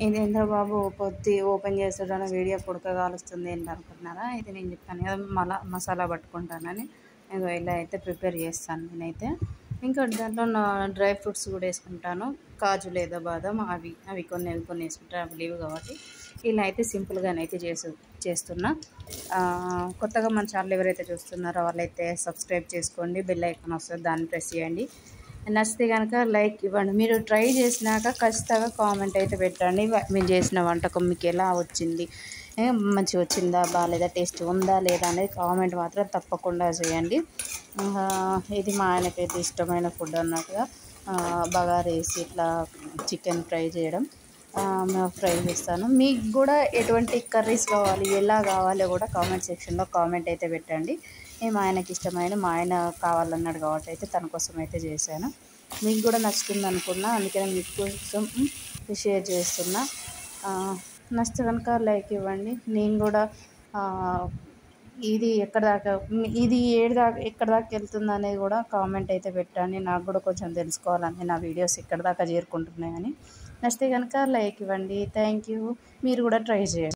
ఇదేంద్ర బాబు పొద్దు ఓపెన్ చేస్తాడని వీడియో పుడక కాలుస్తుంది ఏంటి అనుకుంటున్నారా? ఇది నేను చెప్పాను కదా మసాలా పట్టుకుంటానని. ఇగో ఇలా అయితే ప్రిపేర్ చేస్తాను నేనైతే. ఇంకోటి దాంట్లో నా డ్రై ఫ్రూట్స్ కూడా వేసుకుంటాను. కాజు లేదా బాదం అవి కొన్ని వేసుకుంటాను, అవి లేవు కాబట్టి ఇలా అయితే సింపుల్గానైతే చేస్తున్నా. కొత్తగా మన ఛానల్ ఎవరైతే చూస్తున్నారో వాళ్ళైతే సబ్స్క్రైబ్ చేసుకోండి, బెల్ ఐకాన్ వస్తుంది, దాన్ని ప్రెస్ చేయండి. నచ్చితే కనుక లైక్ ఇవ్వండి. మీరు ట్రై చేసినాక ఖచ్చితంగా కామెంట్ అయితే పెట్టండి. మీరు చేసిన వంటకం మీకు ఎలా వచ్చింది, మంచిగా వచ్చిందా బాగాలేదా, టేస్ట్ ఉందా లేదా అనేది కామెంట్ మాత్రం తప్పకుండా చేయండి. ఇది మా ఆయనకైతే ఇష్టమైన ఫుడ్ అన్నట్టుగా బగారా వేసి ఇట్లా చికెన్ ఫ్రై చేయడం ఫ్రై చేస్తాను. మీకు కూడా ఎటువంటి కర్రీస్ కావాలి, ఎలా కావాలో కూడా కామెంట్ సెక్షన్లో కామెంట్ అయితే పెట్టండి. మా ఆయనకి ఇష్టమైన మా ఆయన కావాలన్నాడు కాబట్టి అయితే తన కోసం అయితే చేశాను. మీకు కూడా నచ్చుతుంది అనుకున్నా, అందుకని మీకు కోసం షేర్ చేస్తున్నా. నచ్చితే కనుక లైక్ ఇవ్వండి. నేను కూడా ఇది ఎక్కడి దాకా వెళ్తుంది అనేది కూడా కామెంట్ అయితే పెట్టండి. నాకు కూడా కొంచెం తెలుసుకోవాలని నా వీడియోస్ ఎక్కడి దాకా చేరుకుంటున్నాయని. నచ్చితే కనుక లైక్ ఇవ్వండి. Thank you. మీరు కూడా ట్రై చేయండి.